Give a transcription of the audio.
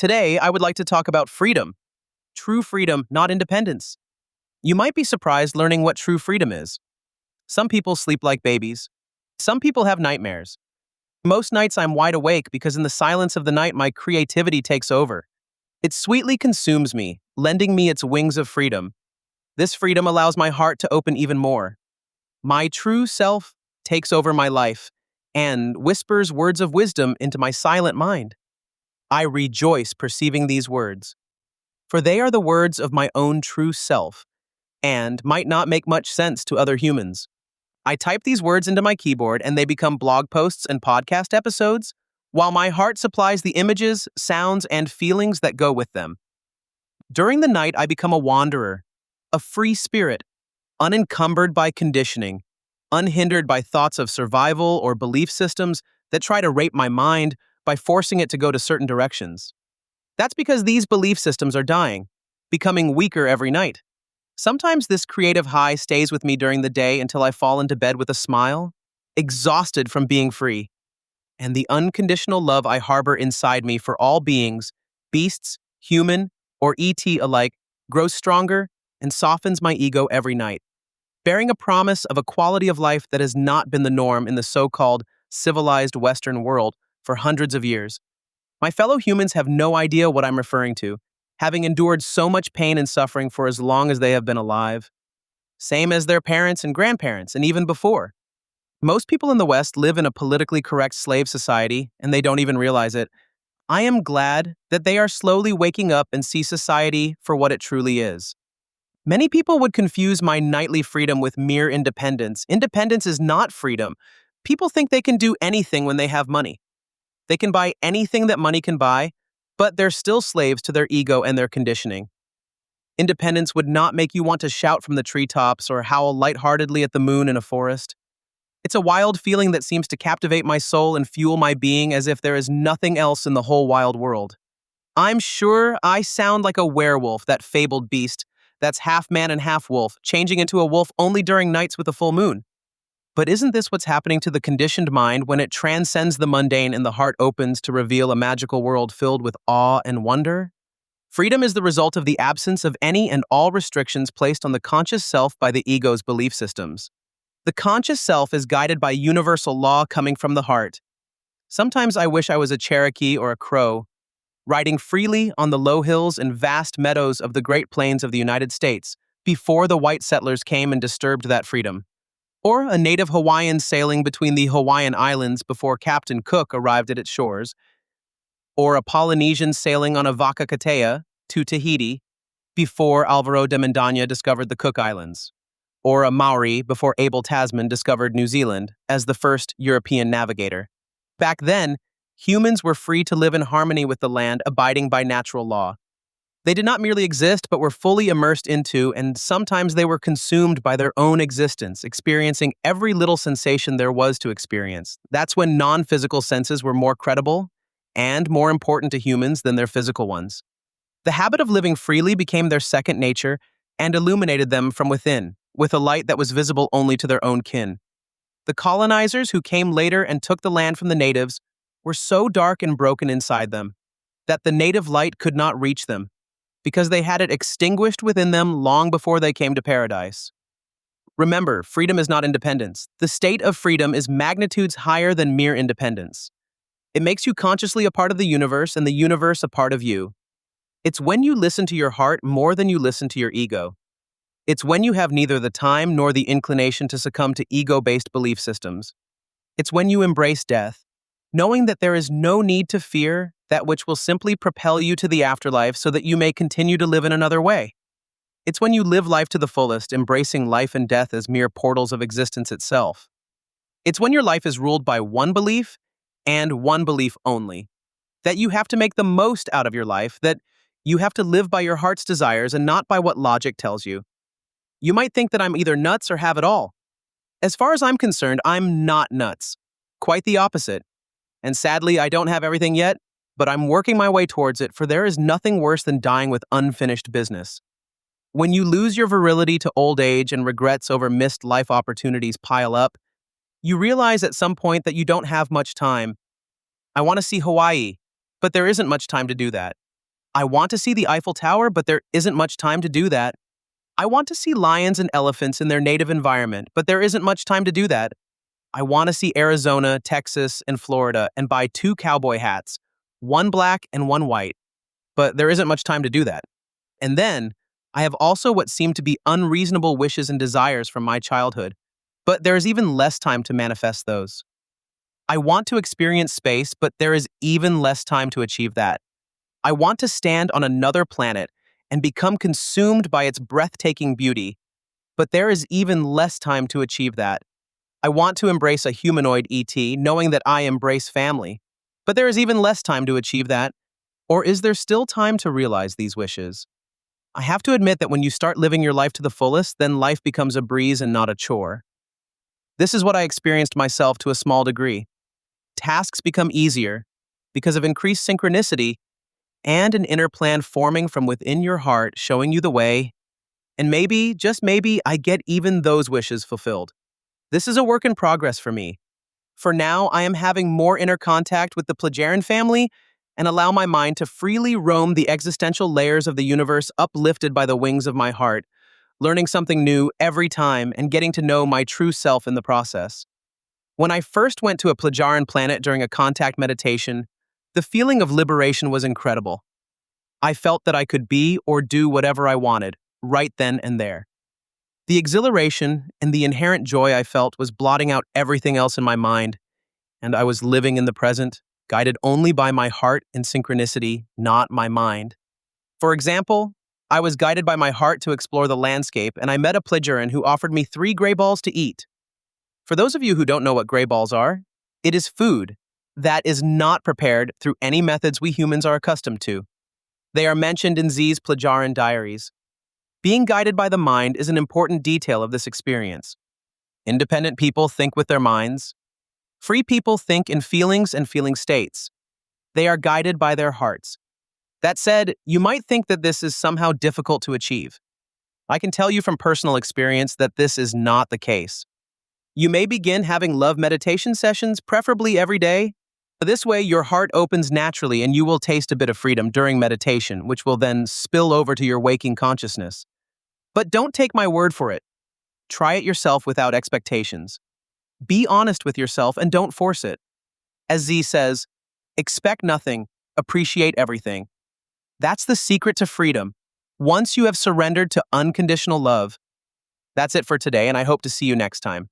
Today, I would like to talk about freedom. True freedom, not independence. You might be surprised learning what true freedom is. Some people sleep like babies. Some people have nightmares. Most nights I'm wide awake because in the silence of the night my creativity takes over. It sweetly consumes me, lending me its wings of freedom. This freedom allows my heart to open even more. My true self takes over my life and whispers words of wisdom into my silent mind. I rejoice perceiving these words, for they are the words of my own true self and might not make much sense to other humans. I type these words into my keyboard and they become blog posts and podcast episodes, while my heart supplies the images, sounds, and feelings that go with them. During the night, I become a wanderer, a free spirit, unencumbered by conditioning, unhindered by thoughts of survival or belief systems that try to rape my mind by forcing it to go to certain directions. That's because these belief systems are dying, becoming weaker every night. Sometimes this creative high stays with me during the day until I fall into bed with a smile, exhausted from being free. And the unconditional love I harbor inside me for all beings, beasts, human, or ET alike, grows stronger and softens my ego every night, bearing a promise of a quality of life that has not been the norm in the so-called civilized Western world for hundreds of years. My fellow humans have no idea what I'm referring to, having endured so much pain and suffering for as long as they have been alive. Same as their parents and grandparents, and even before. Most people in the West live in a politically correct slave society, and they don't even realize it. I am glad that they are slowly waking up and see society for what it truly is. Many people would confuse my nightly freedom with mere independence. Independence is not freedom. People think they can do anything when they have money. They can buy anything that money can buy, but they're still slaves to their ego and their conditioning. Independence would not make you want to shout from the treetops or howl lightheartedly at the moon in a forest. It's a wild feeling that seems to captivate my soul and fuel my being as if there is nothing else in the whole wild world. I'm sure I sound like a werewolf, that fabled beast that's half man and half wolf, changing into a wolf only during nights with a full moon. But isn't this what's happening to the conditioned mind when it transcends the mundane and the heart opens to reveal a magical world filled with awe and wonder? Freedom is the result of the absence of any and all restrictions placed on the conscious self by the ego's belief systems. The conscious self is guided by universal law coming from the heart. Sometimes I wish I was a Cherokee or a Crow, riding freely on the low hills and vast meadows of the Great Plains of the United States before the white settlers came and disturbed that freedom. Or a native Hawaiian sailing between the Hawaiian Islands before Captain Cook arrived at its shores. Or a Polynesian sailing on a vaca katea to Tahiti before Alvaro de Mendaña discovered the Cook Islands. Or a Maori before Abel Tasman discovered New Zealand as the first European navigator. Back then, humans were free to live in harmony with the land, abiding by natural law. They did not merely exist, but were fully immersed into, and sometimes they were consumed by their own existence, experiencing every little sensation there was to experience. That's when non-physical senses were more credible and more important to humans than their physical ones. The habit of living freely became their second nature and illuminated them from within, with a light that was visible only to their own kin. The colonizers who came later and took the land from the natives were so dark and broken inside them that the native light could not reach them, because they had it extinguished within them long before they came to paradise. Remember, freedom is not independence. The state of freedom is magnitudes higher than mere independence. It makes you consciously a part of the universe and the universe a part of you. It's when you listen to your heart more than you listen to your ego. It's when you have neither the time nor the inclination to succumb to ego-based belief systems. It's when you embrace death, knowing that there is no need to fear that which will simply propel you to the afterlife so that you may continue to live in another way. It's when you live life to the fullest, embracing life and death as mere portals of existence itself. It's when your life is ruled by one belief and one belief only, that you have to make the most out of your life, that you have to live by your heart's desires and not by what logic tells you. You might think that I'm either nuts or have it all. As far as I'm concerned, I'm not nuts. Quite the opposite. And sadly, I don't have everything yet, but I'm working my way towards it, for there is nothing worse than dying with unfinished business. When you lose your virility to old age and regrets over missed life opportunities pile up, you realize at some point that you don't have much time. I want to see Hawaii, but there isn't much time to do that. I want to see the Eiffel Tower, but there isn't much time to do that. I want to see lions and elephants in their native environment, but there isn't much time to do that. I want to see Arizona, Texas, and Florida and buy 2 cowboy hats, one black and one white, but there isn't much time to do that. And then, I have also what seem to be unreasonable wishes and desires from my childhood, but there is even less time to manifest those. I want to experience space, but there is even less time to achieve that. I want to stand on another planet and become consumed by its breathtaking beauty, but there is even less time to achieve that. I want to embrace a humanoid ET, knowing that I embrace family, but there is even less time to achieve that. Or is there still time to realize these wishes? I have to admit that when you start living your life to the fullest, then life becomes a breeze and not a chore. This is what I experienced myself to a small degree. Tasks become easier because of increased synchronicity and an inner plan forming from within your heart, showing you the way. And maybe, just maybe, I get even those wishes fulfilled. This is a work in progress for me. For now, I am having more inner contact with the Plagiarin family and allow my mind to freely roam the existential layers of the universe uplifted by the wings of my heart, learning something new every time and getting to know my true self in the process. When I first went to a Plagiarin planet during a contact meditation, the feeling of liberation was incredible. I felt that I could be or do whatever I wanted, right then and there. The exhilaration and the inherent joy I felt was blotting out everything else in my mind, and I was living in the present, guided only by my heart and synchronicity, not my mind. For example, I was guided by my heart to explore the landscape, and I met a Plagiarin who offered me 3 gray balls to eat. For those of you who don't know what gray balls are, it is food that is not prepared through any methods we humans are accustomed to. They are mentioned in Z's Plagiarin diaries. Being guided by the mind is an important detail of this experience. Independent people think with their minds. Free people think in feelings and feeling states. They are guided by their hearts. That said, you might think that this is somehow difficult to achieve. I can tell you from personal experience that this is not the case. You may begin having love meditation sessions, preferably every day. This way, your heart opens naturally and you will taste a bit of freedom during meditation, which will then spill over to your waking consciousness. But don't take my word for it. Try it yourself without expectations. Be honest with yourself and don't force it. As Z says, expect nothing, appreciate everything. That's the secret to freedom. Once you have surrendered to unconditional love. That's it for today, and I hope to see you next time.